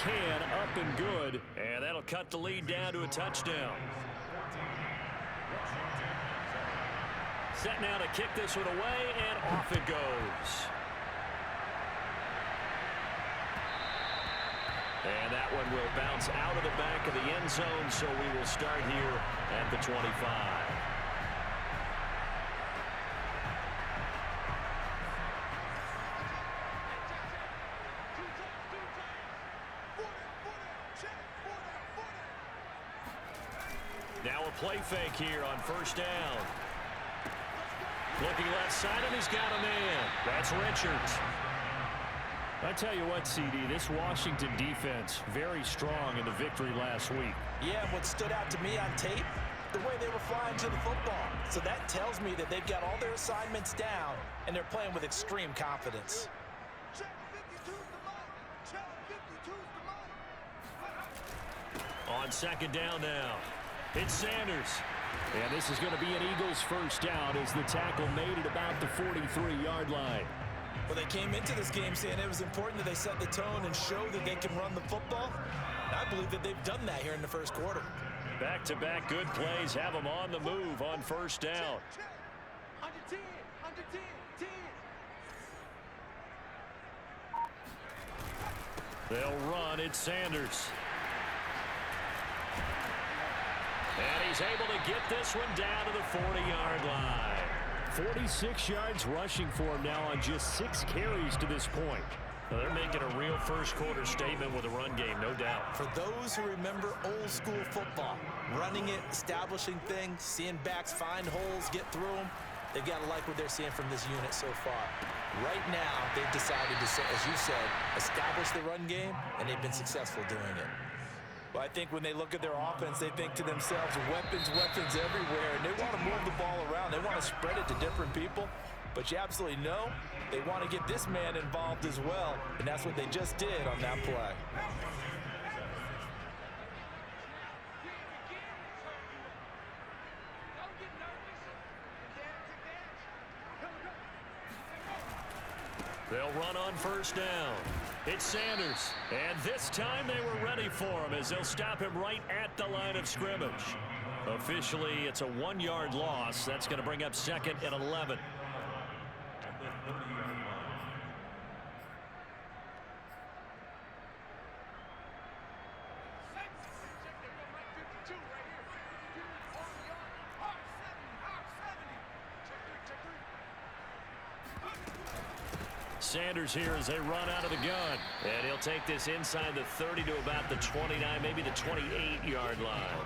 can, up and good. And that'll cut the lead down to a touchdown. Set now to kick this one away, and off it goes. And that one will bounce out of the back of the end zone, so we will start here at the 25. Now a play fake here on first down. Looking left side, and he's got a man. That's Richards. I tell you what, CD, this Washington defense, very strong in the victory last week. Yeah, and what stood out to me on tape, the way they were flying to the football. So that tells me that they've got all their assignments down, and they're playing with extreme confidence. On second down now, it's Sanders. And this is going to be an Eagles first down as the tackle made it about the 43-yard line. Well, they came into this game saying it was important that they set the tone and show that they can run the football. And I believe that they've done that here in the first quarter. Back-to-back good plays have them on the move on first down. Under 10, under 10, 10. They'll run. It's Sanders. And he's able to get this one down to the 40-yard line. 46 yards rushing for him now on just 6 carries to this point. Well, they're making a real first-quarter statement with a run game, no doubt. For those who remember old-school football, running it, establishing things, seeing backs find holes, get through them, they've got to like what they're seeing from this unit so far. Right now, they've decided to, as you said, establish the run game, and they've been successful doing it. Well, I think when they look at their offense, they think to themselves, weapons, weapons everywhere, and they want to move the ball around. They want to spread it to different people, but you absolutely know they want to get this man involved as well, and that's what they just did on that play. They'll run on first down. It's Sanders. And this time they were ready for him as they'll stop him right at the line of scrimmage. Officially, it's a 1-yard loss. That's going to bring up second and 11. Sanders here as they run out of the gun. And he'll take this inside the 30 to about the 29, maybe the 28-yard line.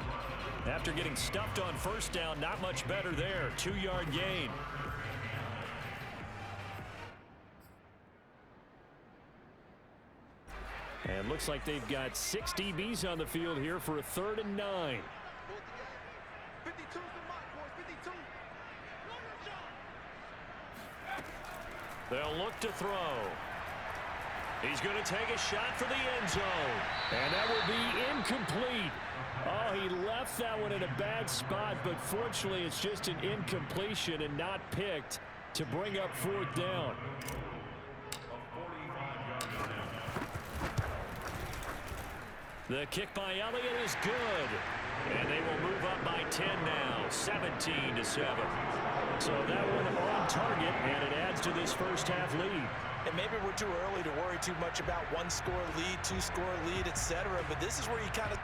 After getting stuffed on first down, not much better there. 2-yard gain. And looks like they've got 6 DBs on the field here for a 3rd and 9. 52's the mark, boys, 52. They'll look to throw. He's going to take a shot for the end zone. And that will be incomplete. Oh, he left that one in a bad spot, but fortunately it's just an incompletion and not picked to bring up 4th down. The kick by Elliott is good. And they will move up by 10 now, 17-7. So that one on target, and it adds to this first half lead. And maybe we're too early to worry too much about 1-score lead, 2-score lead, etc. But this is where you kind of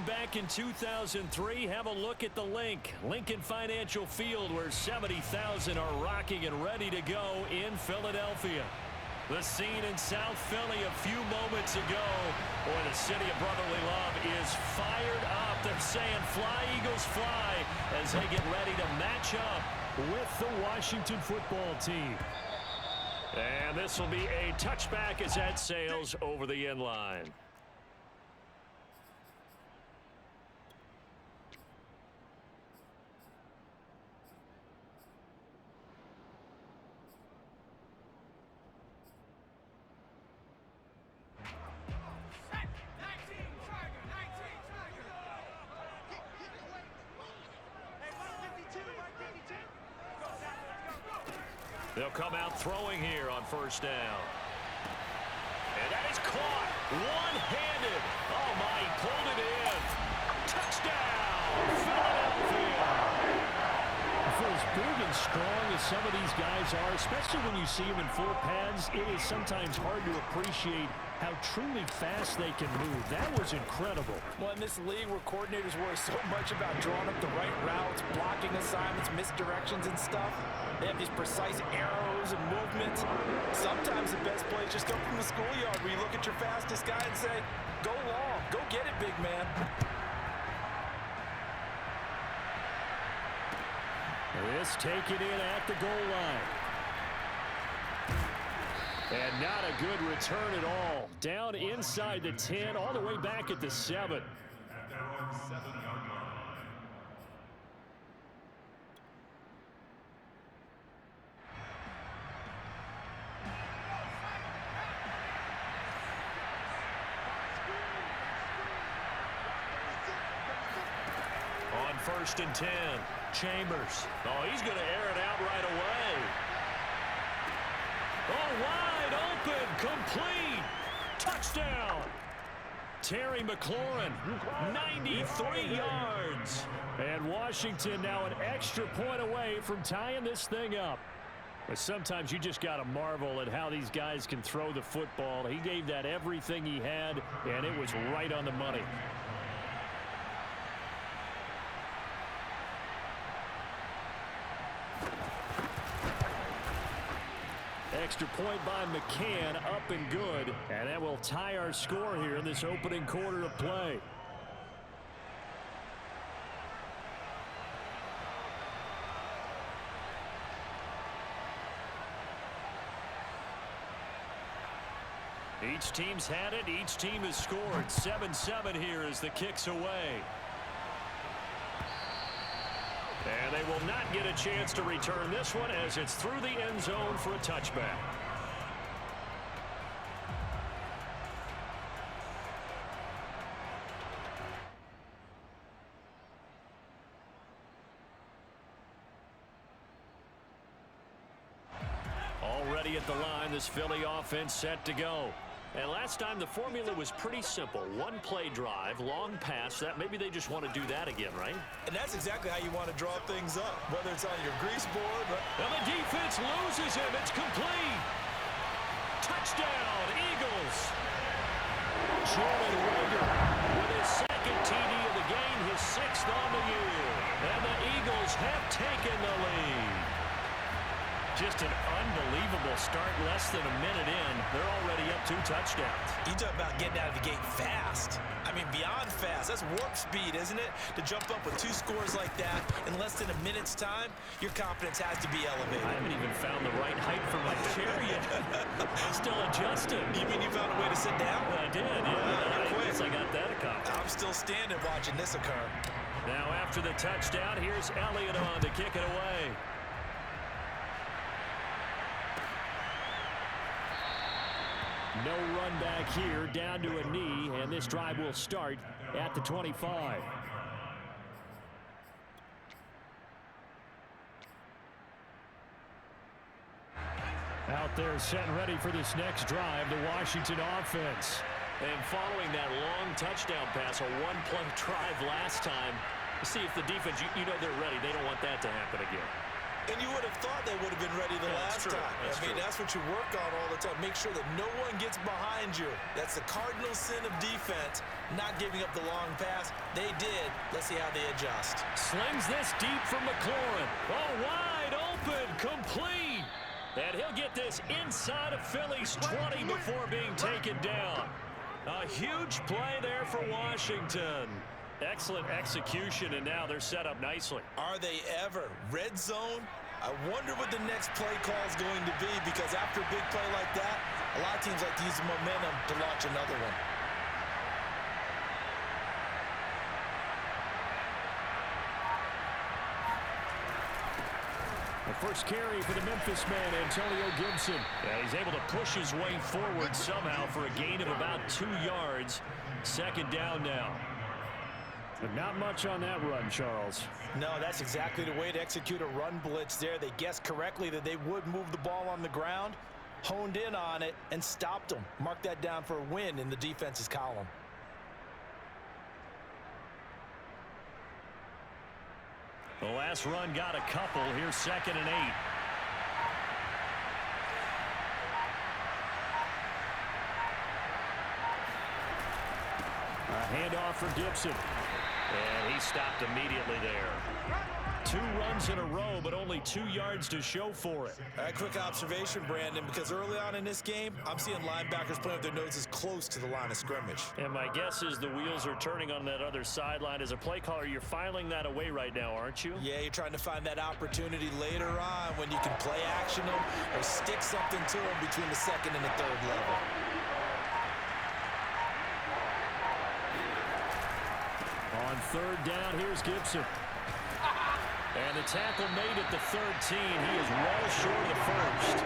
happened back in 2003. Have a look at the link. Lincoln Financial Field, where 70,000 are rocking and ready to go in Philadelphia. The scene in South Philly a few moments ago. Boy, the city of brotherly love is fired up. They're saying, fly, Eagles, fly, as they get ready to match up with the Washington football team. And this will be a touchback as that sails over the end line. They'll come out throwing here on first down. And that is caught one-handed. Oh, my, he pulled it in. Touchdown, Philadelphia. For as big and strong as some of these guys are, especially when you see them in full pads, it is sometimes hard to appreciate how truly fast they can move. That was incredible. Well, in this league where coordinators worry so much about drawing up the right routes, blocking assignments, misdirections and stuff, they have these precise arrows and movements. Sometimes the best plays just come from the schoolyard where you look at your fastest guy and say, go long, go get it, big man. This taken in at the goal line. And not a good return at all. Down inside the 10, all the way back at the 7. On 1st and 10, Chambers. Oh, he's going to air it out right away. Oh, wide open, complete, touchdown. Terry McLaurin, 93 yards. And Washington now an extra point away from tying this thing up. But sometimes you just got to marvel at how these guys can throw the football. He gave that everything he had, and it was right on the money. Extra point by McCann, up and good. And that will tie our score here in this opening quarter of play. Each team's had it. Each team has scored. 7-7 here as the kick's away. And they will not get a chance to return this one as it's through the end zone for a touchback. Already at the line, this Philly offense set to go. And last time the formula was pretty simple. One play drive, long pass. That maybe they just want to do that again, right? And that's exactly how you want to draw things up, whether it's on your grease board. And the defense loses him. It's complete. Touchdown, Eagles. Jordan Rager with his second TD of the game, his 6th on the year. And the Eagles have taken the lead. Just an unbelievable start. Less than a minute in, they're already up 2 touchdowns. You talk about getting out of the gate fast. I mean, beyond fast. That's warp speed, isn't it? To jump up with 2 scores like that in less than a minute's time, your confidence has to be elevated. I haven't even found the right height for my chair yet. I'm still adjusting. You mean you found a way to sit down? I did, yeah. I guess I got that accomplished. I'm still standing watching this occur. Now after the touchdown, here's Elliott on to kick it away. No run back here, down to a knee, and this drive will start at the 25. Out there set and ready for this next drive, the Washington offense. And following that long touchdown pass, a one-play drive last time, see if the defense, you know they're ready. They don't want that to happen again. And you would have thought they would have been ready the last time. That's what you work on all the time. Make sure that no one gets behind you. That's the cardinal sin of defense, not giving up the long pass. They did. Let's see how they adjust. Slings this deep from McLaurin. Oh, wide open, complete. And he'll get this inside of Philly's 20 before being taken down. A huge play there for Washington. Excellent execution, and now they're set up nicely. Are they ever? Red zone? I wonder what the next play call is going to be, because after a big play like that, a lot of teams like to use the momentum to launch another one. The first carry for the Memphis man, Antonio Gibson. Yeah, he's able to push his way forward somehow for a gain of about 2 yards. Second down now. But not much on that run, Charles. No, that's exactly the way to execute a run blitz there. They guessed correctly that they would move the ball on the ground, honed in on it, and stopped them. Mark that down for a win in the defense's column. The last run got a couple. Here's 2nd and 8. A handoff for Gibson. And he stopped immediately there. 2 runs in a row, but only 2 yards to show for it. All right, quick observation, Brandon, because early on in this game, I'm seeing linebackers playing with their noses close to the line of scrimmage. And my guess is the wheels are turning on that other sideline. As a play caller, you're filing that away right now, aren't you? Yeah, you're trying to find that opportunity later on when you can play action them or stick something to them between the 2nd and the 3rd level. On 3rd down, here's Gibson. And the tackle made at the 13. He is well short of the first.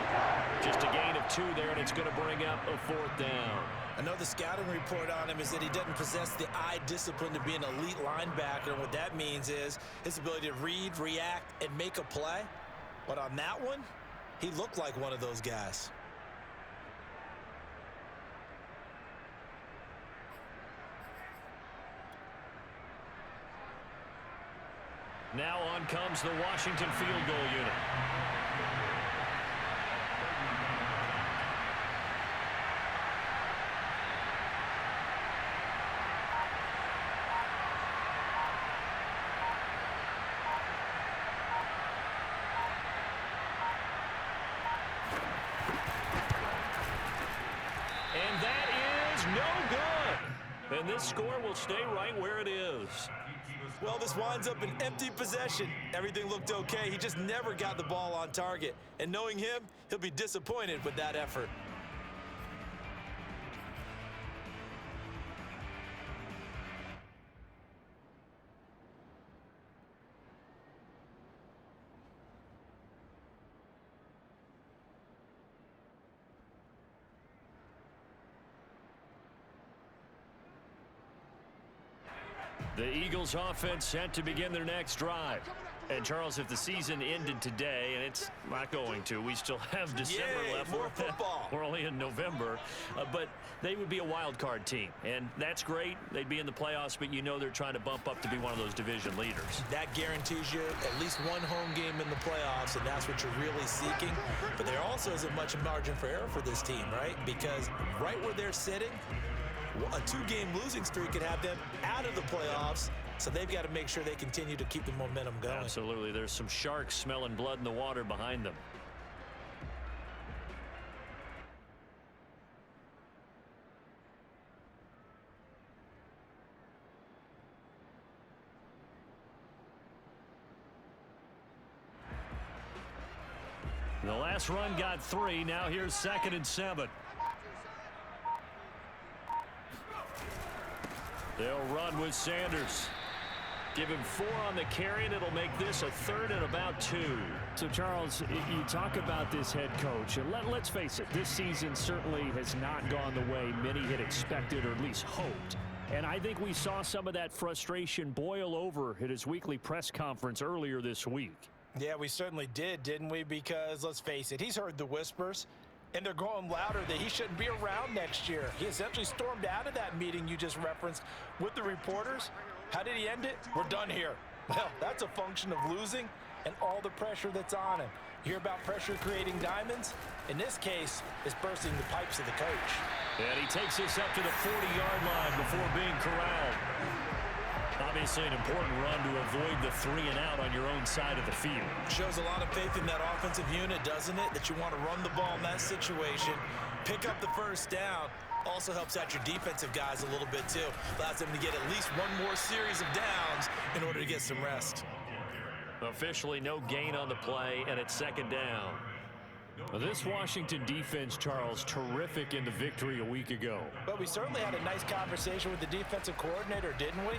Just a gain of 2 there, and it's going to bring up a 4th down. Another scouting report on him is that he doesn't possess the eye discipline to be an elite linebacker. And what that means is his ability to read, react, and make a play. But on that one, he looked like one of those guys. Now on comes the Washington field goal unit. And that is no good. And this score will stay right where it is. Well, this winds up an empty possession. Everything looked okay. He just never got the ball on target. And knowing him, he'll be disappointed with that effort. The Eagles offense set to begin their next drive. And Charles, if the season ended today, and it's not going to, we still have December left. More football. We're only in November, but they would be a wild card team, and that's great. They'd be in the playoffs, but you know they're trying to bump up to be one of those division leaders. That guarantees you at least one home game in the playoffs, and that's what you're really seeking. But there also isn't much margin for error for this team, right? Because right where they're sitting, a 2-game losing streak could have them out of the playoffs, so they've got to make sure they continue to keep the momentum going. Absolutely. There's some sharks smelling blood in the water behind them. The last run got 3. Now here's 2nd and 7. They'll run with Sanders. Give him 4 on the carry, and it'll make this a 3rd and about 2. So, Charles, you talk about this head coach, and let's face it, this season certainly has not gone the way many had expected or at least hoped. And I think we saw some of that frustration boil over at his weekly press conference earlier this week. Yeah, we certainly did, didn't we? Because, let's face it, he's heard the whispers, and they're growing louder that he shouldn't be around next year. He essentially stormed out of that meeting you just referenced with the reporters. How did he end it? We're done here. Well, that's a function of losing and all the pressure that's on him. You hear about pressure creating diamonds? In this case, it's bursting the pipes of the coach. And he takes this up to the 40-yard line before being corralled. Obviously an important run to avoid the 3-and-out on your own side of the field. Shows a lot of faith in that offensive unit, doesn't it? That you want to run the ball in that situation, pick up the first down. Also helps out your defensive guys a little bit too. Allows them to get at least one more series of downs in order to get some rest. Officially no gain on the play, and it's second down. Well, this Washington defense, Charles, terrific in the victory a week ago. But we certainly had a nice conversation with the defensive coordinator, didn't we?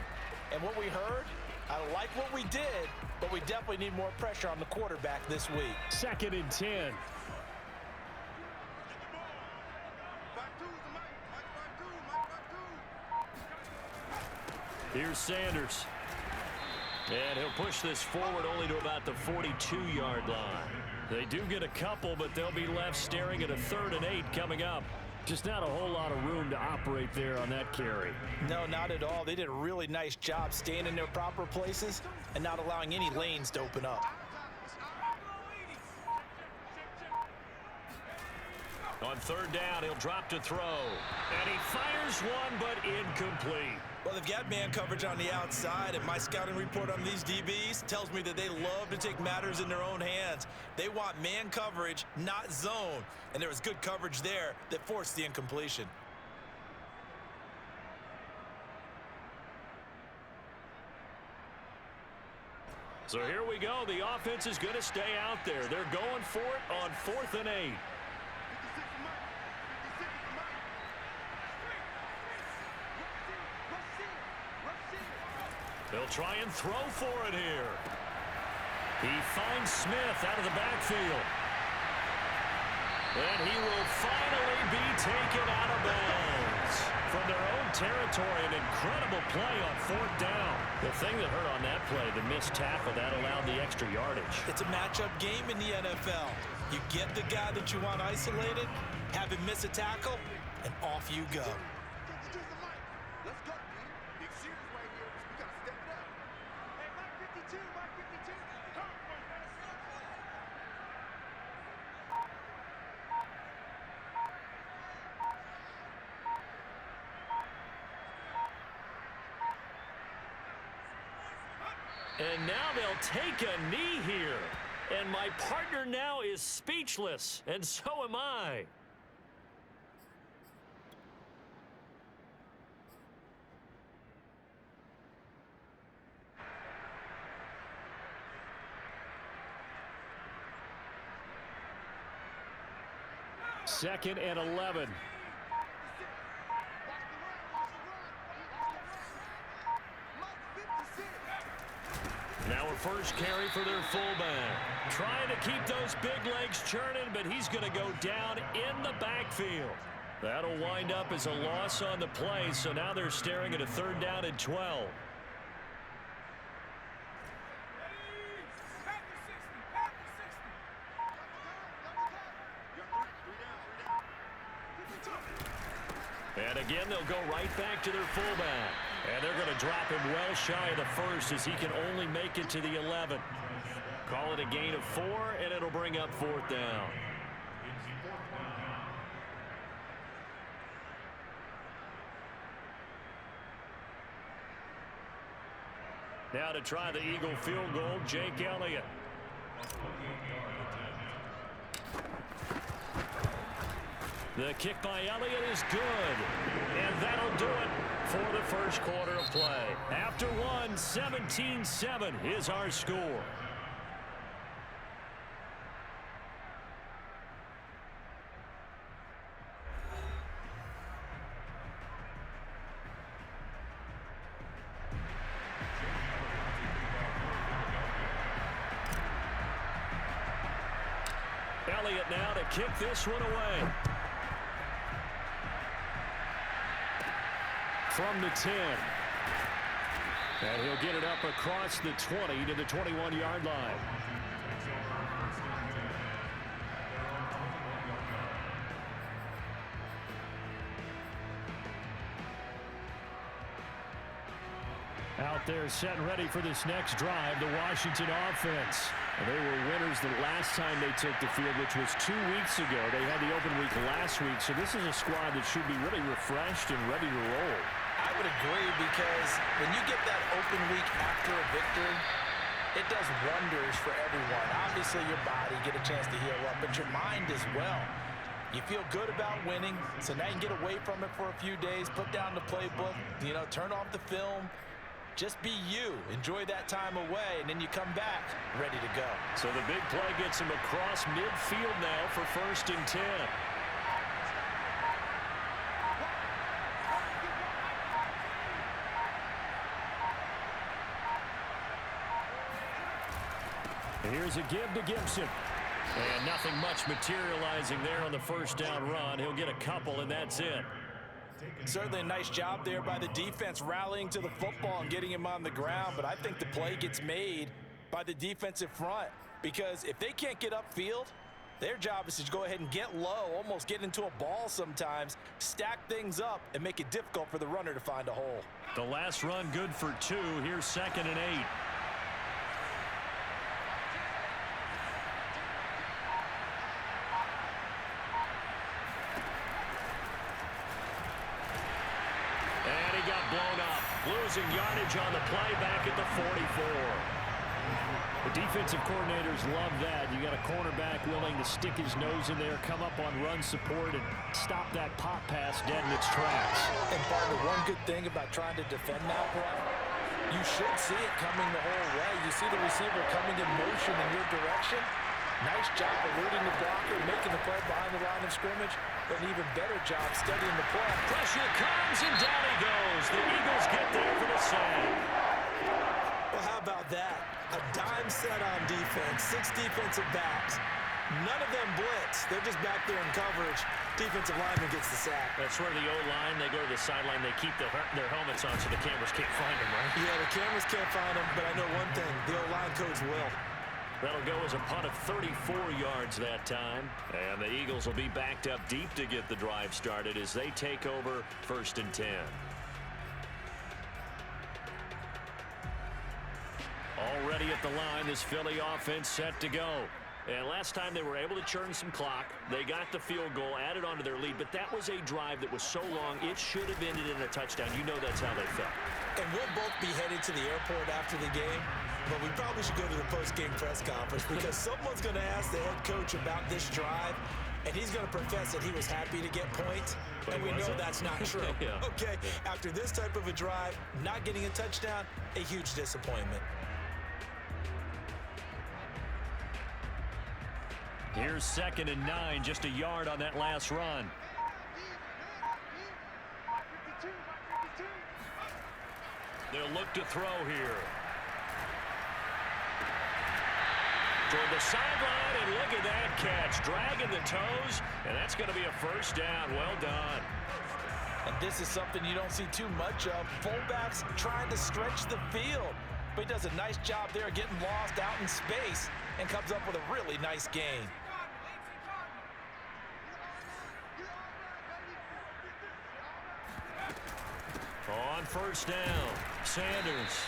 And what we heard, I like what we did, but we definitely need more pressure on the quarterback this week. 2nd and 10. Here's Sanders. And he'll push this forward only to about the 42-yard line. They do get a couple, but they'll be left staring at a 3rd and 8 coming up. Just not a whole lot of room to operate there on that carry. No, not at all. They did a really nice job staying in their proper places and not allowing any lanes to open up. On 3rd down, he'll drop to throw. And he fires one, but incomplete. Well, they've got man coverage on the outside, and my scouting report on these DBs tells me that they love to take matters in their own hands. They want man coverage, not zone. And there was good coverage there that forced the incompletion. So here we go. The offense is going to stay out there. They're going for it on 4th and 8. They'll try and throw for it here. He finds Smith out of the backfield. And he will finally be taken out of bounds. From their own territory, an incredible play on 4th down. The thing that hurt on that play, the missed tackle, that allowed the extra yardage. It's a matchup game in the NFL. You get the guy that you want isolated, have him miss a tackle, and off you go. Let's go, D. Big series right here. We got to step it up. Hey, Mike 52, Mike 52. Come on, And now they'll take a knee here. And my partner now is speechless, and so am I. Second and 11. Now a first carry for their fullback. Trying to keep those big legs churning, but he's going to go down in the backfield. That'll wind up as a loss on the play, so now they're staring at a 3rd down and 12. And again, they'll go right back to their fullback. And they're going to drop him well shy of the 1st as he can only make it to the 11. Call it a gain of 4, and it'll bring up 4th down. Now to try the Eagle field goal, Jake Elliott. The kick by Elliott is good. And that'll do it for the first quarter of play. After one, 17-7 is our score. Elliott now to kick this one away. From the 10. And he'll get it up across the 20 to the 21-yard line. Out They're set and ready for this next drive, the Washington offense. They were winners the last time they took the field, which was 2 weeks ago. They had the open week last week, so this is a squad that should be really refreshed and ready to roll. I would agree, because when you get that open week after a victory, it does wonders for everyone. Obviously, your body get a chance to heal up, but your mind as well. You feel good about winning, so now you can get away from it for a few days, put down the playbook, turn off the film. Just be you. Enjoy that time away, and then you come back ready to go. So the big play gets him across midfield now for 1st and 10. Here's a give to Gibson. And nothing much materializing there on the first down run. He'll get a couple, and that's it. Certainly a nice job there by the defense rallying to the football and getting him on the ground, but I think the play gets made by the defensive front, because if they can't get upfield, their job is to go ahead and get low, almost get into a ball sometimes, stack things up, and make it difficult for the runner to find a hole. The last run good for 2. Here's 2nd and 8. Blown up, losing yardage on the play back at the 44. The defensive coordinators love that. You got a cornerback willing to stick his nose in there, come up on run support, and stop that pop pass dead in its tracks. And partner, one good thing about trying to defend that play, you should see it coming the whole way. You see the receiver coming in motion in your direction. Nice job eluding the blocker, making the play behind the line of scrimmage. An even better job studying the play. Pressure comes, and down he goes. The Eagles get there for the save. Well, how about that? A dime set on defense, 6 defensive backs. None of them blitz. They're just back there in coverage. Defensive lineman gets the sack. That's where the O-line, they go to the sideline, they keep their helmets on so the cameras can't find them, right? Yeah, the cameras can't find them, but I know one thing. The O-line coach will. That'll go as a punt of 34 yards that time. And the Eagles will be backed up deep to get the drive started as they take over 1st and 10. Already at the line, this Philly offense set to go. And last time they were able to churn some clock. They got the field goal, added onto their lead, but that was a drive that was so long, it should have ended in a touchdown. You know that's how they felt. And we'll both be headed to the airport after the game, but we probably should go to the post-game press conference, because someone's going to ask the head coach about this drive, and he's going to profess that he was happy to get points, and we know that's not true. Yeah. Okay, after this type of a drive, not getting a touchdown, a huge disappointment. Here's 2nd and 9, just a yard on that last run. They'll look to throw here. Toward the sideline, and look at that catch. Dragging the toes, and that's going to be a first down. Well done. And this is something you don't see too much of. Fullbacks trying to stretch the field. But he does a nice job there getting lost out in space and comes up with a really nice gain. On first down, Sanders.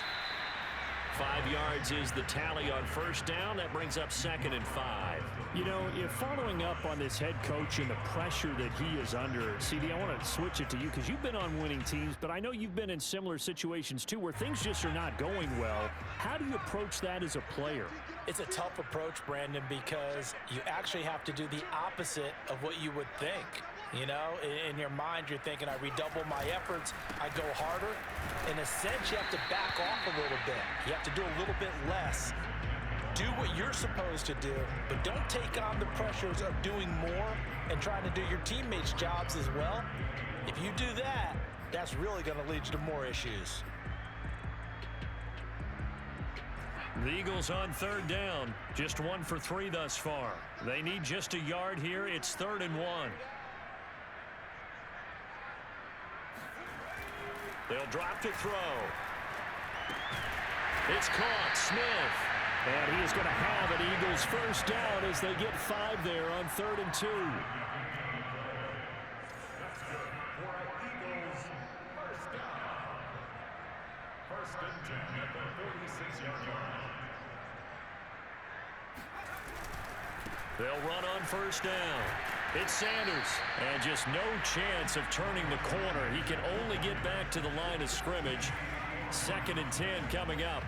5 yards is the tally on first down. That brings up 2nd and 5. You know, if following up on this head coach and the pressure that he is under, CD, I want to switch it to you because you've been on winning teams, but I know you've been in similar situations too where things just are not going well. How do you approach that as a player? It's a tough approach, Brandon, because you actually have to do the opposite of what you would think. You know, in your mind, you're thinking, I redouble my efforts, I go harder. In a sense, you have to back off a little bit. You have to do a little bit less. Do what you're supposed to do, but don't take on the pressures of doing more and trying to do your teammates' jobs as well. If you do that, that's really going to lead you to more issues. The Eagles on 3rd down, just 1 for 3 thus far. They need just a yard here. It's 3rd and 1. They'll drop to throw. It's caught. Smith. And he is going to have an Eagles first down as they get 5 there on 3rd and 2. They'll run on first down. It's Sanders, and just no chance of turning the corner. He can only get back to the line of scrimmage. 2nd and 10 coming up.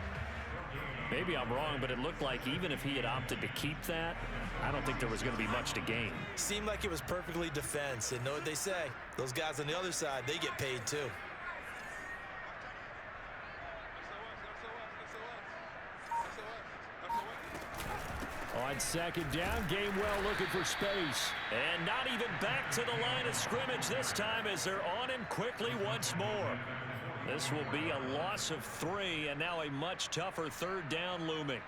Maybe I'm wrong, but it looked like even if he had opted to keep that, I don't think there was going to be much to gain. Seemed like it was perfectly defense. And know what they say? Those guys on the other side, they get paid too. On 2nd down, Gainwell looking for space. And not even back to the line of scrimmage this time as they're on him quickly once more. This will be a loss of 3, and now a much tougher 3rd down looming.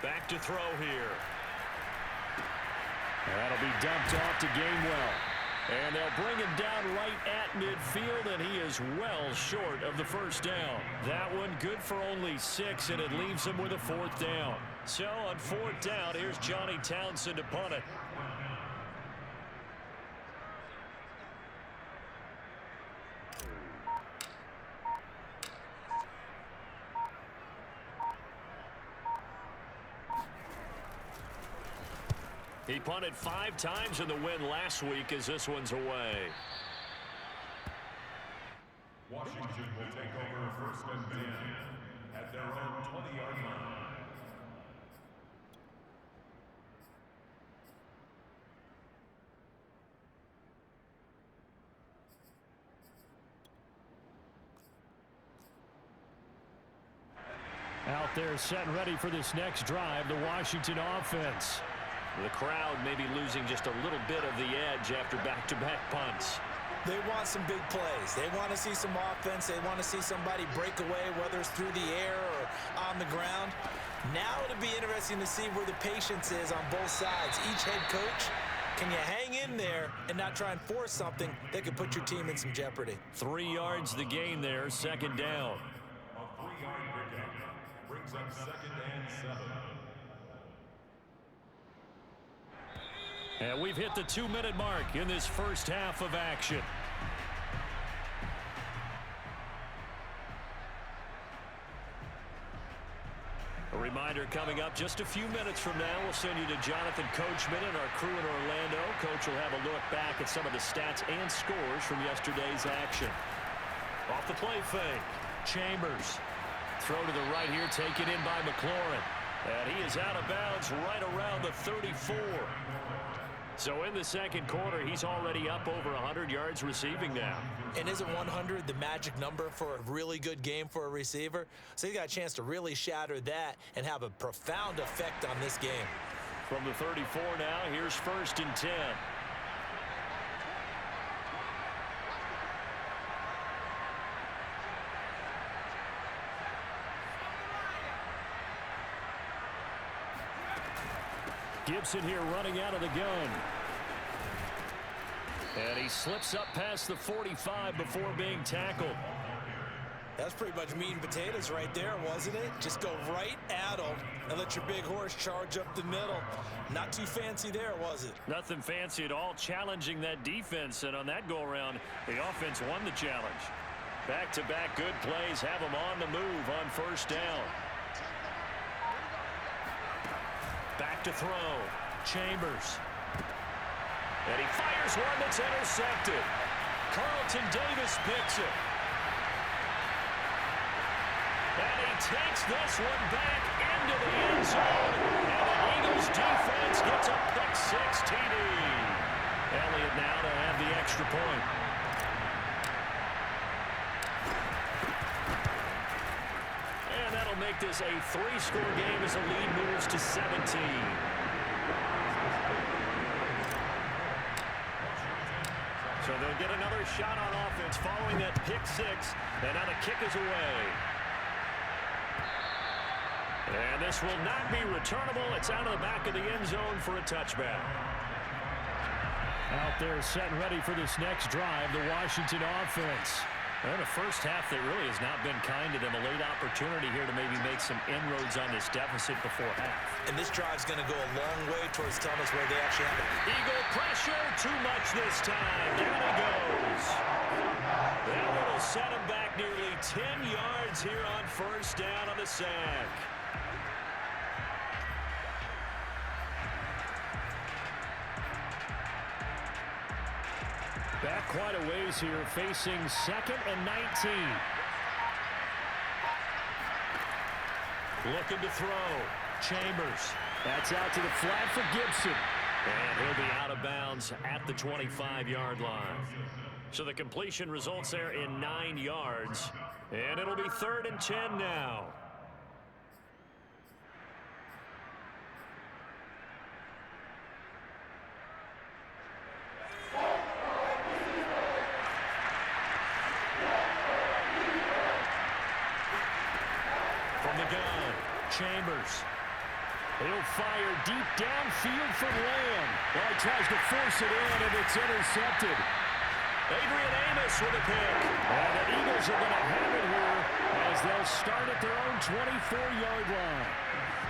Back to throw here. That'll be dumped off to Gainwell. And they'll bring him down right at midfield, and he is well short of the 1st down. That one good for only 6, and it leaves him with a 4th down. So on 4th down, here's Johnny Townsend to punt it. He punted 5 times in the win last week as this one's away. Washington will take over 1st and 10 at their own 20-yard line. Out there set and ready for this next drive, the Washington offense. The crowd may be losing just a little bit of the edge after back-to-back punts. They want some big plays. They want to see some offense. They want to see somebody break away, whether it's through the air or on the ground. Now it'll be interesting to see where the patience is on both sides. Each head coach, can you hang in there and not try and force something that could put your team in some jeopardy? 3 yards the gain there, 2nd down. A 3-yard pickup brings up 2nd and 7. And we've hit the 2-minute mark in this first half of action. A reminder coming up just a few minutes from now. We'll send you to Jonathan Coachman and our crew in Orlando. Coach will have a look back at some of the stats and scores from yesterday's action. Off the play fake. Chambers. Throw to the right here, taken in by McLaurin. And he is out of bounds right around the 34. So in the 2nd quarter, he's already up over 100 yards receiving now. And isn't 100 the magic number for a really good game for a receiver? So he got a chance to really shatter that and have a profound effect on this game. From the 34 now, here's 1st and 10. Gibson here running out of the gun. And he slips up past the 45 before being tackled. That's pretty much meat and potatoes right there, wasn't it? Just go right at him and let your big horse charge up the middle. Not too fancy there, was it? Nothing fancy at all, challenging that defense. And on that go-around, the offense won the challenge. Back-to-back good plays have them on the move on 1st down. Back to throw. Chambers. And he fires one that's intercepted. Carlton Davis picks it. And he takes this one back into the end zone. And the Eagles defense gets a pick-6 TD. Elliott now to have the extra point. And that'll make this a 3-score game as the lead moves to 17. So they'll get another shot on offense following that pick-6. And now the kick is away. And this will not be returnable. It's out of the back of the end zone for a touchback. Out there set and ready for this next drive, the Washington offense. And the first half that really has not been kind to them. A late opportunity here to maybe make some inroads on this deficit before half. And this drive's going to go a long way towards telling us where they actually have it. Eagle pressure, too much this time. Down he goes. That one will set him back nearly 10 yards here on first down on the sack. Back quite a ways here, facing 2nd and 19. Looking to throw. Chambers. That's out to the flat for Gibson. And he'll be out of bounds at the 25-yard line. So the completion results there in 9 yards. And it'll be 3rd and 10 now. From the gun, Chambers. He'll fire deep downfield for Lamb. Well, he tries to force it in, and it's intercepted. Adrian Amos with a pick. And the Eagles are going to have it here as they'll start at their own 24-yard line.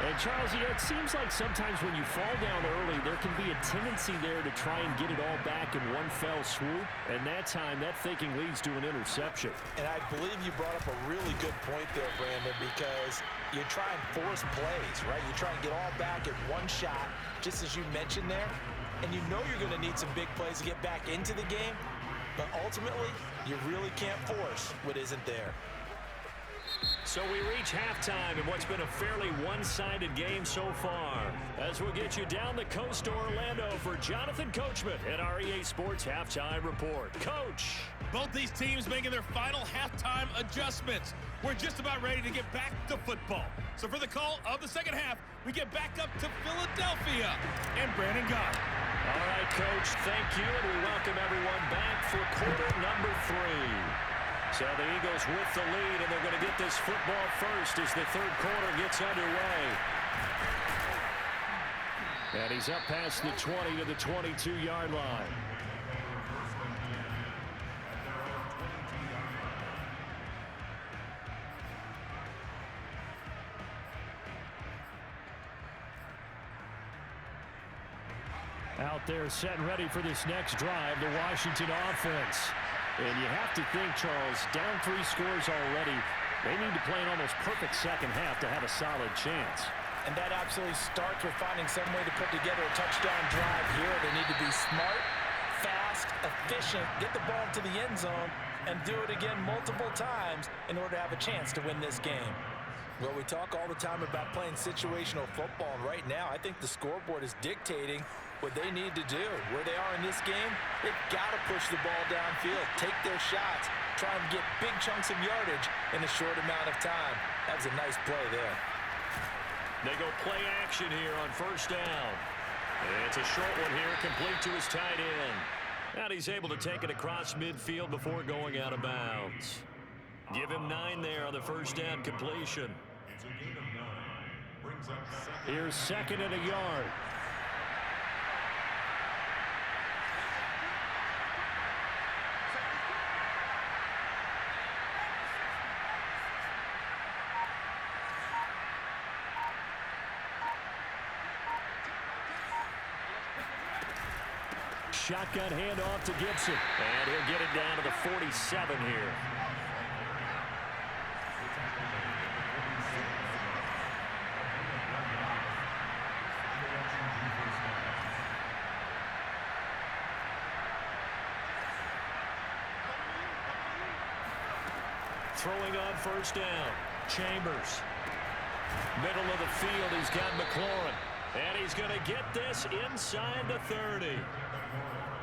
And, Charles, it seems like sometimes when you fall down early, there can be a tendency there to try and get it all back in one fell swoop. And that time, that thinking leads to an interception. And I believe you brought up a really good point there, Brandon, because you try and force plays, right? You try and get all back in one shot, just as you mentioned there. And you know you're going to need some big plays to get back into the game. But ultimately, you really can't force what isn't there. So we reach halftime in what's been a fairly one-sided game so far. As we'll get you down the coast to Orlando for Jonathan Coachman at our EA Sports Halftime Report. Coach! Both these teams making their final halftime adjustments. We're just about ready to get back to football. So for the call of the second half, we get back up to Philadelphia and Brandon Gott. All right, Coach, thank you, and we welcome everyone back for quarter number 3. So the Eagles with the lead, and they're going to get this football first as the third quarter gets underway. And he's up past the 20 to the 22-yard line. Out there set and ready for this next drive, the Washington offense. And you have to think, Charles, down 3 scores already. They need to play an almost perfect second half to have a solid chance. And that absolutely starts with finding some way to put together a touchdown drive here. They need to be smart, fast, efficient, get the ball to the end zone, and do it again multiple times in order to have a chance to win this game. Well, we talk all the time about playing situational football, and right now I think the scoreboard is dictating what they need to do. Where they are in this game, they've got to push the ball downfield, take their shots, try and get big chunks of yardage in a short amount of time. That was a nice play there. They go play action here on first down. It's a short one here, complete to his tight end. And he's able to take it across midfield before going out of bounds. Give him 9 there on the first down completion. It's a gain of 9. Brings up second. Here's 2nd and a yard. Shotgun handoff to Gibson. And he'll get it down to the 47 here. Throwing on first down. Chambers. Middle of the field, he's got McLaurin. And he's going to get this inside the 30.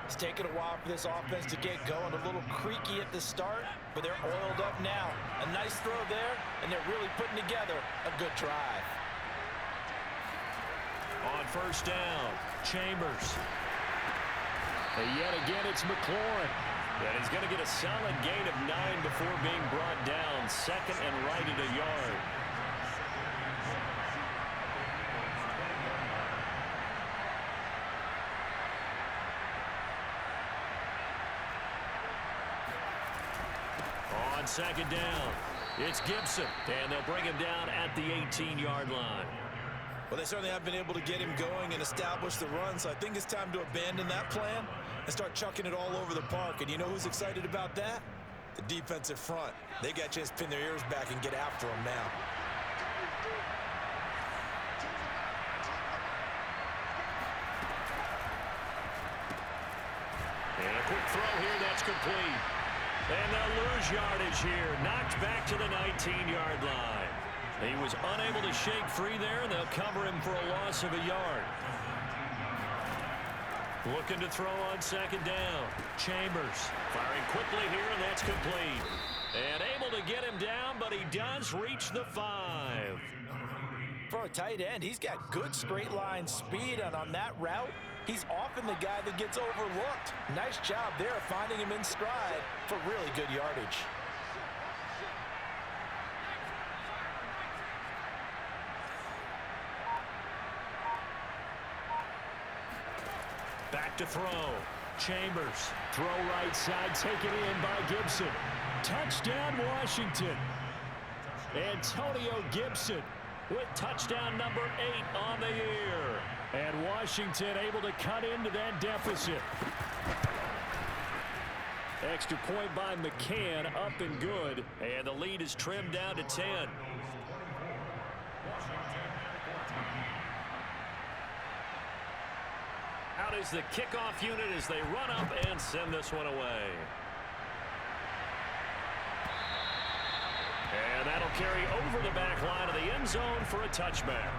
It's taken a while for this offense to get going. A little creaky at the start, but they're oiled up now. A nice throw there, and they're really putting together a good drive. On first down, Chambers. And yet again, it's McLaurin. And he's going to get a solid gain of 9 before being brought down. 2nd and right at a yard. on second down. It's Gibson, and they'll bring him down at the 18-yard line. Well, they certainly have been able to get him going and establish the run, so I think it's time to abandon that plan and start chucking it all over the park. And you know who's excited about that? The defensive front. They got a chance to pin their ears back and get after him now. And a quick throw here that's complete. And they'll lose yardage here. Knocked back to the 19-yard line. He was unable to shake free there, and they'll cover him for a loss of a yard. Looking to throw on second down. Chambers firing quickly here, and that's complete. And able to get him down, but he does reach the 5. For a tight end, he's got good straight line speed, and on that route, he's often the guy that gets overlooked. Nice job there finding him in stride for really good yardage. Back to throw. Chambers. Throw right side, taken in by Gibson. Touchdown, Washington. Antonio Gibson with touchdown number 8 on the year. And Washington able to cut into that deficit. Extra point by McCann, up and good. And the lead is trimmed down to 10. Out is the kickoff unit as they run up and send this one away. And that'll carry over the back line of the end zone for a touchback.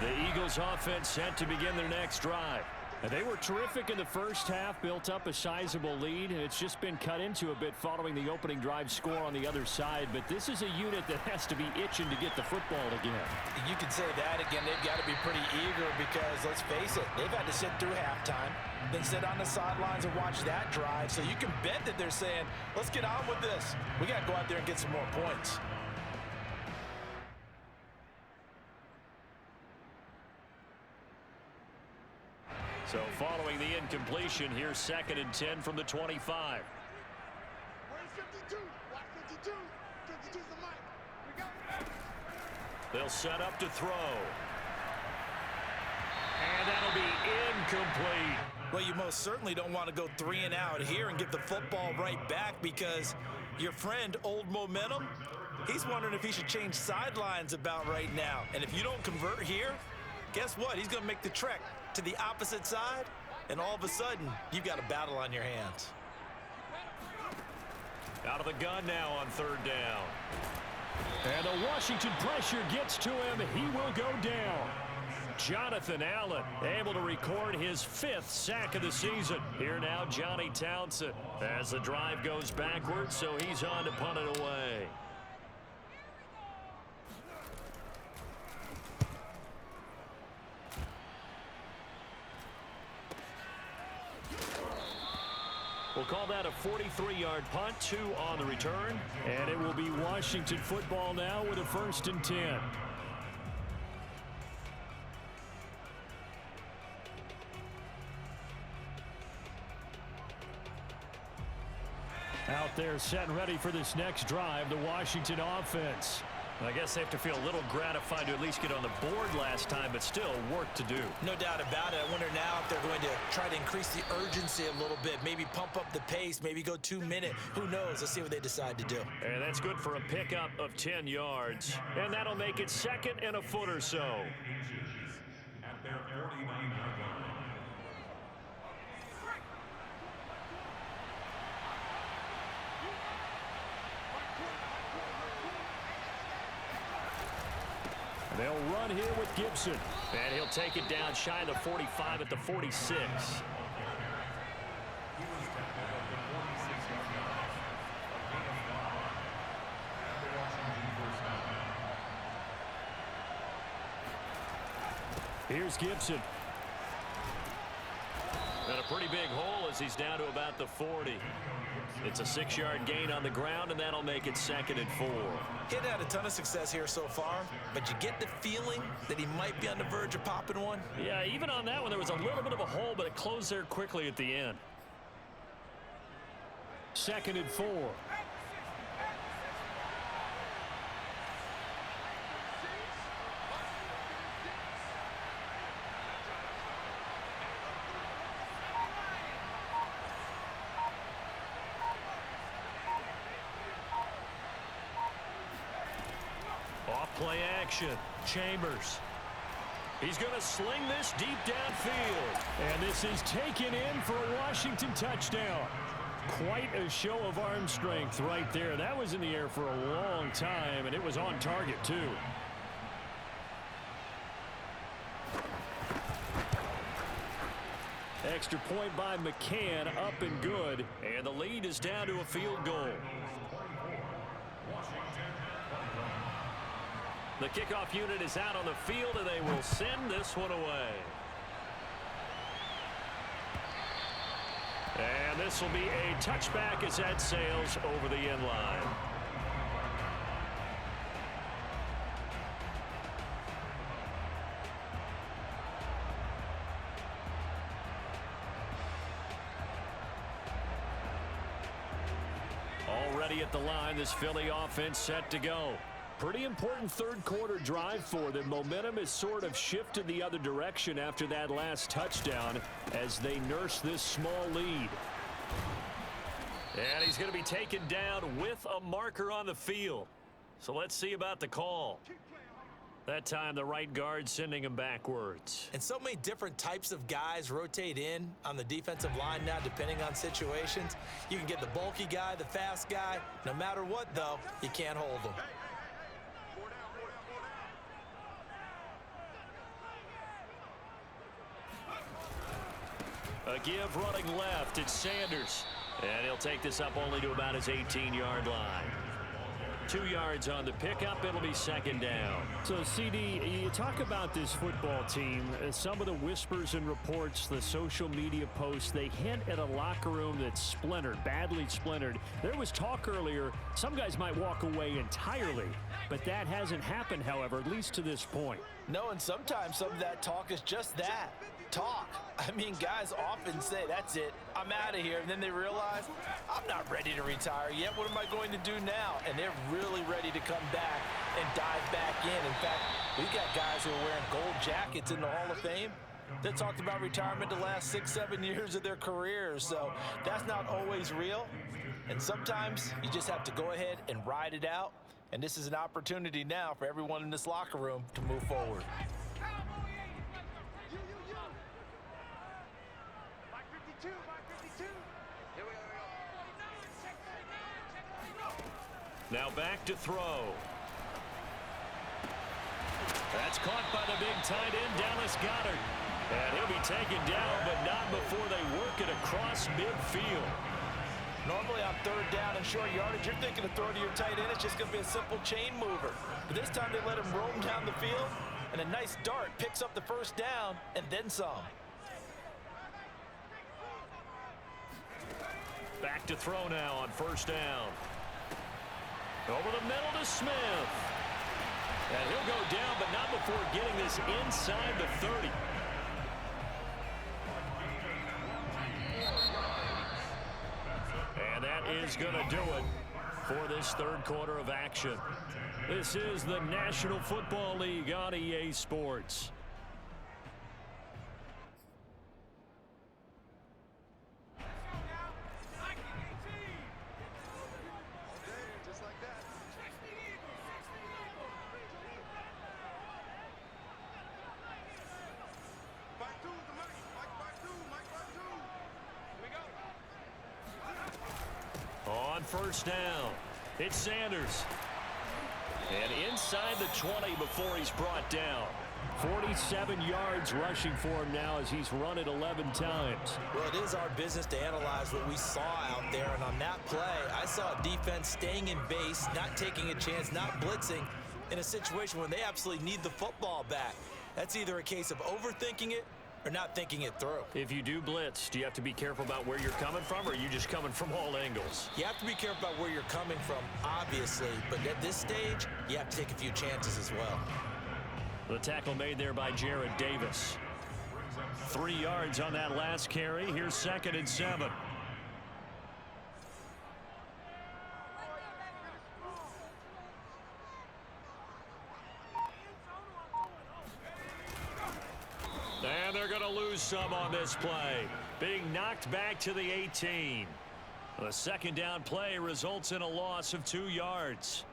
The Eagles offense set to begin their next drive. And they were terrific in the first half, built up a sizable lead, and it's just been cut into a bit following the opening drive score on the other side. But this is a unit that has to be itching to get the football again. You can say that again. They've got to be pretty eager because, let's face it, they've had to sit through halftime, then sit on the sidelines and watch that drive. So you can bet that they're saying, let's get on with this. We got to go out there and get some more points. So following the incompletion, here's 2nd and 10 from the 25. Where's 52? Watch 52. 52's the mic. We go. They'll set up to throw. And that'll be incomplete. Well, you most certainly don't want to go 3 and out here and get the football right back because your friend, Old Momentum, he's wondering if he should change sidelines about right now. And if you don't convert here, guess what? He's going to make the trek to the opposite side, and all of a sudden, you've got a battle on your hands. Out of the gun now on 3rd down. And the Washington pressure gets to him. He will go down. Jonathan Allen able to record his 5th sack of the season. Here now, Johnny Townsend as the drive goes backwards, so he's on to punt it away. We'll call that a 43-yard punt, 2 on the return. And it will be Washington football now with a 1st and 10. Out there set and ready for this next drive, the Washington offense. I guess they have to feel a little gratified to at least get on the board last time, but still work to do. No doubt about it. I wonder now if they're going to try to increase the urgency a little bit, maybe pump up the pace, maybe go 2-minute. Who knows? Let's see what they decide to do. And that's good for a pickup of 10 yards. And that'll make it 2nd and a foot or so. At their 49-yard line. They'll run here with Gibson. And he'll take it down shy of the 45 at the 46. Here's Gibson. And a pretty big hole as he's down to about the 40. It's a 6-yard gain on the ground, and that'll make it 2nd and 4. He hadn't had a ton of success here so far, but you get the feeling that he might be on the verge of popping one. Yeah, even on that one, there was a little bit of a hole, but it closed there quickly at the end. 2nd and 4. Off-play action. Chambers. He's going to sling this deep downfield. And this is taken in for a Washington touchdown. Quite a show of arm strength right there. That was in the air for a long time, and it was on target, too. Extra point by McCann, up and good. And the lead is down to a field goal. The kickoff unit is out on the field, and they will send this one away. And this will be a touchback as that sails over the end line. Already at the line, this Philly offense set to go. Pretty important third quarter drive for them. Momentum has sort of shifted the other direction after that last touchdown as they nurse this small lead. And he's going to be taken down with a marker on the field. So let's see about the call. That time the right guard sending him backwards. And so many different types of guys rotate in on the defensive line now depending on situations. You can get the bulky guy, the fast guy. No matter what, though, you can't hold them. A give running left. It's Sanders. And he'll take this up only to about his 18-yard line. 2 yards on the pickup. It'll be 2nd down. So, CD, you talk about this football team. Some of the whispers and reports, the social media posts, they hint at a locker room that's splintered, badly splintered. There was talk earlier, some guys might walk away entirely. But that hasn't happened, however, at least to this point. No, and sometimes some of that talk is just that. Talk. I mean, guys often say, that's it, I'm out of here. And then they realize, I'm not ready to retire yet. What am I going to do now? And they're really ready to come back and dive back in. In fact, we've got guys who are wearing gold jackets in the Hall of Fame that talked about retirement the last 6-7 years of their careers. So that's not always real. And sometimes you just have to go ahead and ride it out. And this is an opportunity now for everyone in this locker room to move forward. Now back to throw. That's caught by the big tight end, Dallas Goedert. And he'll be taken down, but not before they work it across midfield. Normally on 3rd down and short yardage, you're thinking to throw to your tight end. It's just going to be a simple chain mover. But this time they let him roam down the field, and a nice dart picks up the 1st down and then some. Back to throw now on 1st down. Over the middle to Smith. And he'll go down, but not before getting this inside the 30. And that is going to do it for this 3rd quarter of action. This is the National Football League on EA Sports. On 1st down, it's Sanders. And inside the 20 before he's brought down. 47 yards rushing for him now as he's run it 11 times. Well, it is our business to analyze what we saw out there. And on that play, I saw a defense staying in base, not taking a chance, not blitzing in a situation where they absolutely need the football back. That's either a case of overthinking it or not thinking it through. If you do blitz, do you have to be careful about where you're coming from, or are you just coming from all angles? You have to be careful about where you're coming from, obviously, but at this stage, you have to take a few chances as well. The tackle made there by Jared Davis. 3 yards on that last carry. Here's 2nd and 7. And they're going to lose some on this play. Being knocked back to the 18. The 2nd down play results in a loss of 2 yards.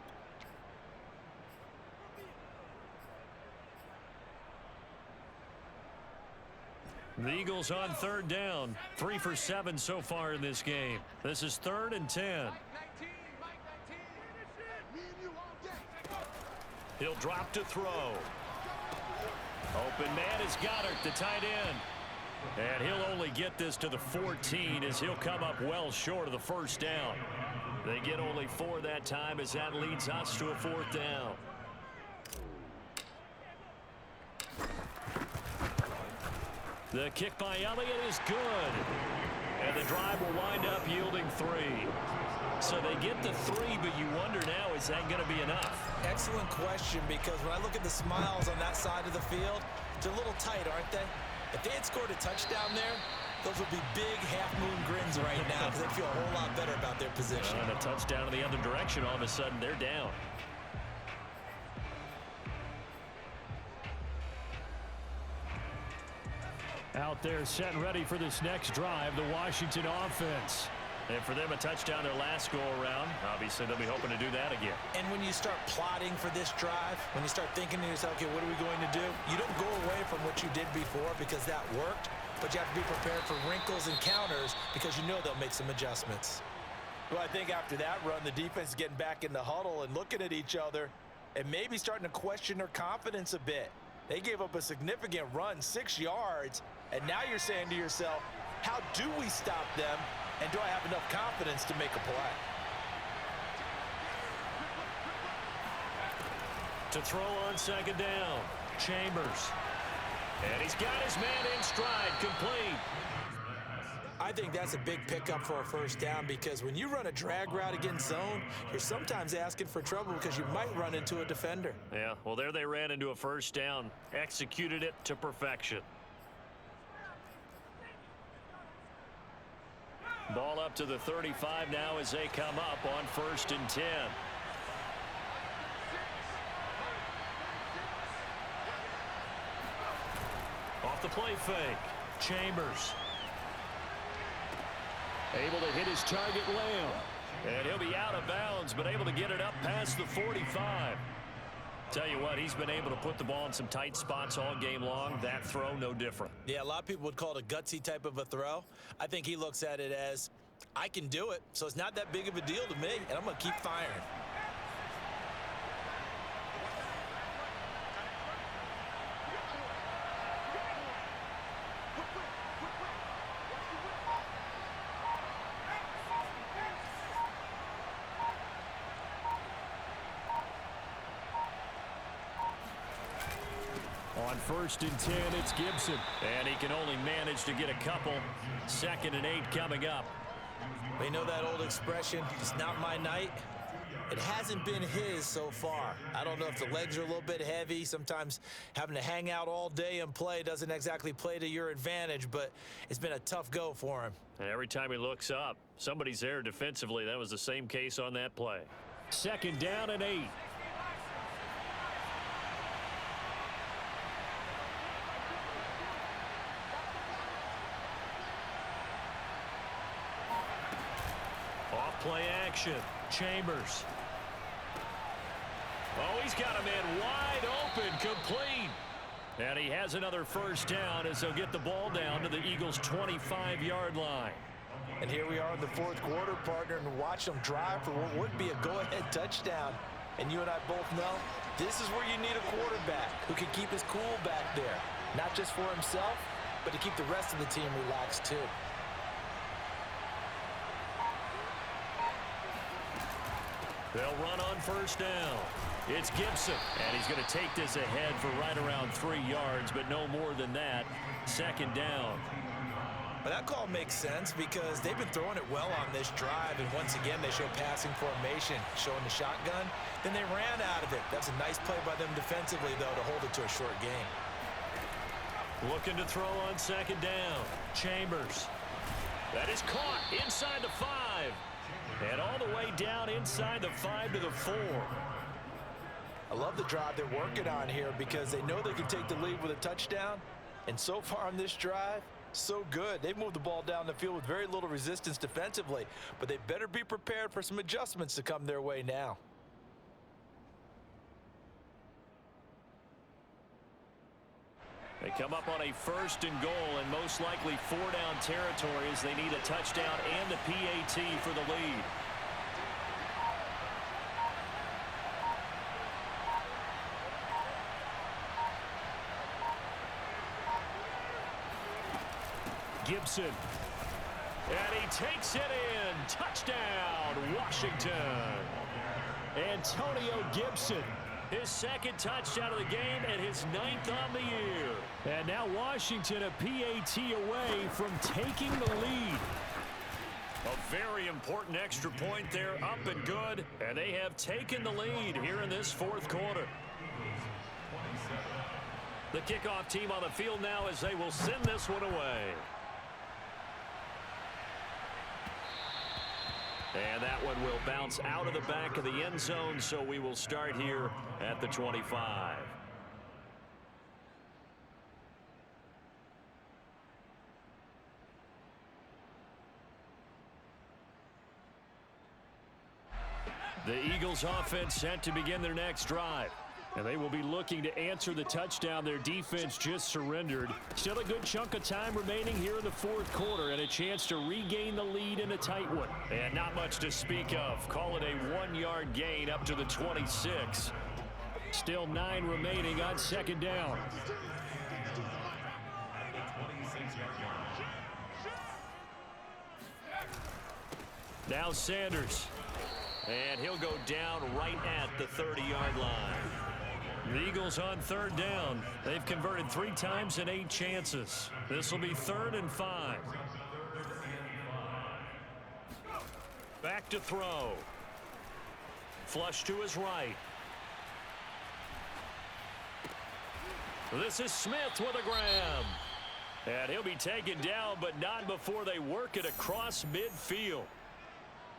The Eagles on 3rd down. 3 for 7 so far in this game. This is 3rd and 10. He'll drop to throw. Open man is Goddard, the tight end. And he'll only get this to the 14 as he'll come up well short of the 1st down. They get only 4 that time as that leads us to a 4th down. The kick by Elliott is good. And the drive will wind up yielding 3. So they get the 3, but you wonder now, is that going to be enough? Excellent question, because when I look at the smiles on that side of the field, they're a little tight, aren't they? If they had scored a touchdown there, those would be big half-moon grins right now because they feel a whole lot better about their position. And a touchdown in the other direction, all of a sudden they're down. Out there set and ready for this next drive, the Washington offense. And for them, a touchdown their last go-around. Obviously, they'll be hoping to do that again. And when you start plotting for this drive, when you start thinking to yourself, okay, what are we going to do? You don't go away from what you did before because that worked, but you have to be prepared for wrinkles and counters because you know they'll make some adjustments. Well, I think after that run, the defense is getting back in the huddle and looking at each other and maybe starting to question their confidence a bit. They gave up a significant run, 6 yards, and now you're saying to yourself, how do we stop them? And do I have enough confidence to make a play? To throw on 2nd down, Chambers. And he's got his man in stride, complete. I think that's a big pickup for a 1st down because when you run a drag route against zone, you're sometimes asking for trouble because you might run into a defender. Yeah, well, there they ran into a 1st down, executed it to perfection. Ball up to the 35 now as they come up on 1st and 10. Off the play fake, Chambers. Able to hit his target Lamb. And he'll be out of bounds, but able to get it up past the 45. Tell you what, he's been able to put the ball in some tight spots all game long. That throw, no different. Yeah, a lot of people would call it a gutsy type of a throw. I think he looks at it as, I can do it, so it's not that big of a deal to me, and I'm going to keep firing. On 1st and 10, it's Gibson. And he can only manage to get a couple. 2nd and 8 coming up. You know that old expression, it's not my night? It hasn't been his so far. I don't know if the legs are a little bit heavy. Sometimes having to hang out all day and play doesn't exactly play to your advantage, but it's been a tough go for him. And every time he looks up, somebody's there defensively. That was the same case on that play. 2nd down and 8. Play action. Chambers. Oh, he's got a man wide open, complete. And he has another 1st down as they'll get the ball down to the Eagles' 25-yard line. And here we are in the 4th quarter, partner, and watch them drive for what would be a go-ahead touchdown. And you and I both know this is where you need a quarterback who can keep his cool back there. Not just for himself, but to keep the rest of the team relaxed too. They'll run on first down. It's Gibson, and he's going to take this ahead for right around 3 yards, but no more than that. Second down. But that call makes sense because they've been throwing it well on this drive, and once again they show passing formation, showing the shotgun. Then they ran out of it. That's a nice play by them defensively, though, to hold it to a short game. Looking to throw on second down. Chambers. That is caught inside the 5. And all the way down inside the 5 to the 4. I love the drive they're working on here because they know they can take the lead with a touchdown. And so far on this drive, so good. They've moved the ball down the field with very little resistance defensively, but they better be prepared for some adjustments to come their way now. They come up on a 1st and goal, and most likely 4-down territory as they need a touchdown and the PAT for the lead. Gibson. And he takes it in. Touchdown, Washington. Antonio Gibson. His 2nd touchdown of the game and his 9th on the year. And now Washington a PAT away from taking the lead. A very important extra point there, up and good. And they have taken the lead here in this 4th quarter. The kickoff team on the field now as they will send this one away. And that one will bounce out of the back of the end zone, so we will start here at the 25. The Eagles offense set to begin their next drive. And they will be looking to answer the touchdown their defense just surrendered. Still a good chunk of time remaining here in the 4th quarter and a chance to regain the lead in a tight one. And not much to speak of. Call it a 1-yard gain up to the 26. Still 9 remaining on second down. Now Sanders. And he'll go down right at the 30-yard line. The Eagles on 3rd down. They've converted 3 times in 8 chances. This will be 3rd and 5. Back to throw. Flush to his right. This is Smith with a grab. And he'll be taken down, but not before they work it across midfield.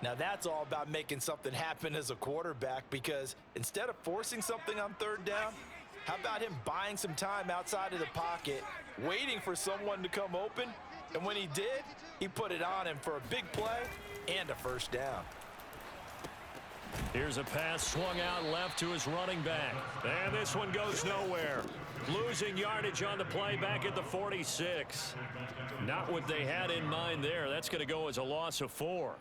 Now that's all about making something happen as a quarterback, because instead of forcing something on 3rd down, how about him buying some time outside of the pocket, waiting for someone to come open, and when he did, he put it on him for a big play and a 1st down. Here's a pass swung out left to his running back, and this one goes nowhere. Losing yardage on the play back at the 46. Not what they had in mind there. That's going to go as a loss of 4.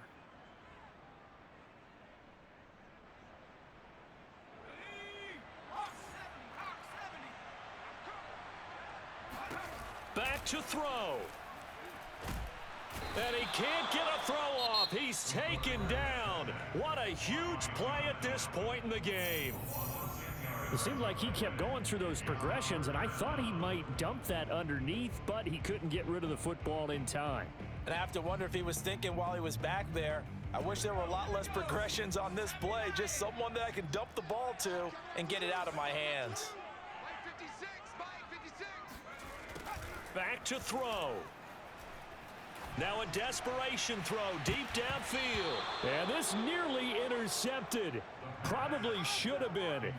Back to throw. And he can't get a throw off. He's taken down. What a huge play at this point in the game. It seemed like he kept going through those progressions, and I thought he might dump that underneath, but he couldn't get rid of the football in time. And I have to wonder if he was thinking while he was back there, I wish there were a lot less progressions on this play, just someone that I can dump the ball to and get it out of my hands. Back to throw. Now a desperation throw deep downfield. And this nearly intercepted. Probably should have been.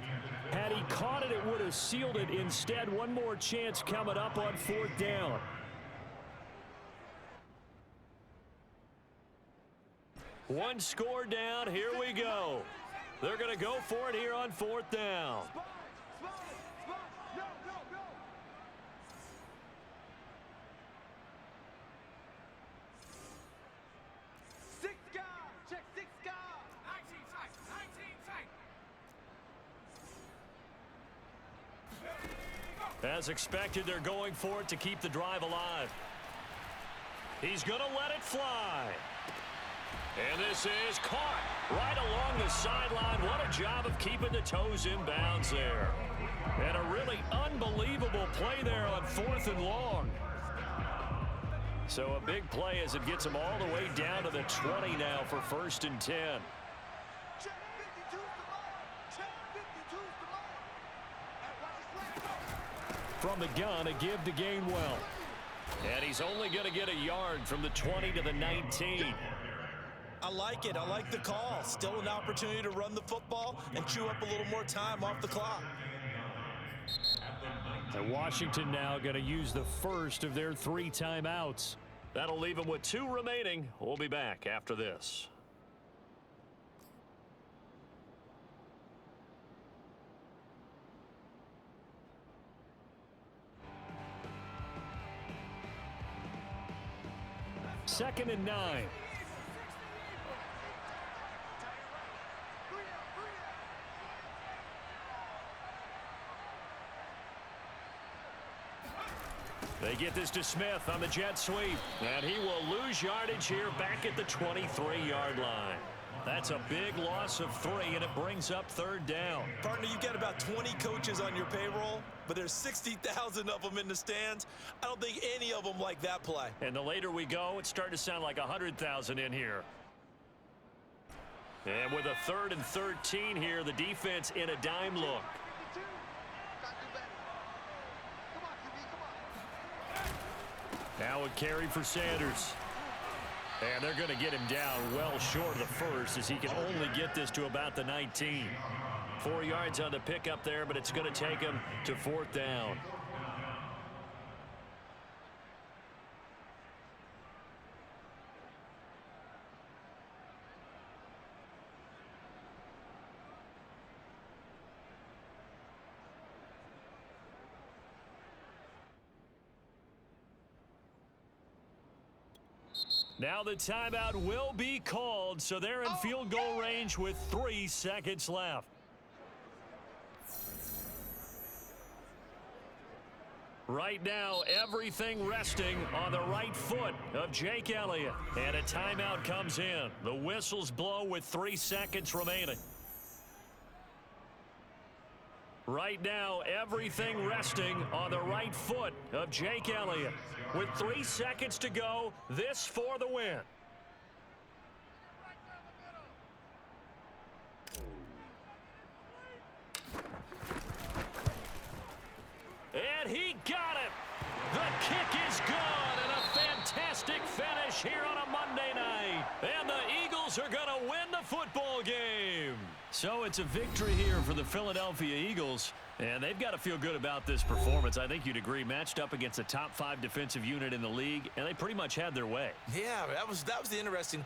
Had he caught it, it would have sealed it. Instead, one more chance coming up on 4th down. One score down. Here we go. They're going to go for it here on 4th down. As expected, they're going for it to keep the drive alive. He's going to let it fly. And this is caught right along the sideline. What a job of keeping the toes in bounds there. And a really unbelievable play there on 4th and long. So a big play as it gets them all the way down to the 20 now for 1st and 10. Check 52's the line. Check 52's the line. And watch his leg go. From the gun, a give to Gainwell. And he's only going to get a yard from the 20 to the 19. I like it. I like the call. Still an opportunity to run the football and chew up a little more time off the clock. And Washington now going to use the first of their 3 timeouts. That'll leave them with 2 remaining. We'll be back after this. Second and 9. They get this to Smith on the jet sweep. And he will lose yardage here back at the 23-yard line. That's a big loss of 3, and it brings up 3rd down. Partner, you've got about 20 coaches on your payroll, but there's 60,000 of them in the stands. I don't think any of them like that play. And the later we go, it's starting to sound like 100,000 in here. And with a 3rd and 13 here, the defense in a dime look. 52. Gotta do better. Come on, QB, come on. Now a carry for Sanders. And they're going to get him down well short of the first as he can only get this to about the 19. 4 yards on the pickup there, but it's going to take him to 4th down. Now the timeout will be called, so they're in field goal range with 3 seconds left. Right now, everything resting on the right foot of Jake Elliott. And a timeout comes in. The whistles blow with 3 seconds remaining. Right now, everything resting on the right foot of Jake Elliott. With 3 seconds to go, this for the win. And he got it. The kick is good, and a fantastic finish here on a Monday night. And the Eagles are going to win the football game. So it's a victory here for the Philadelphia Eagles, and they've got to feel good about this performance. I think you'd agree, matched up against a top 5 defensive unit in the league, and they pretty much had their way. Yeah, that was the interesting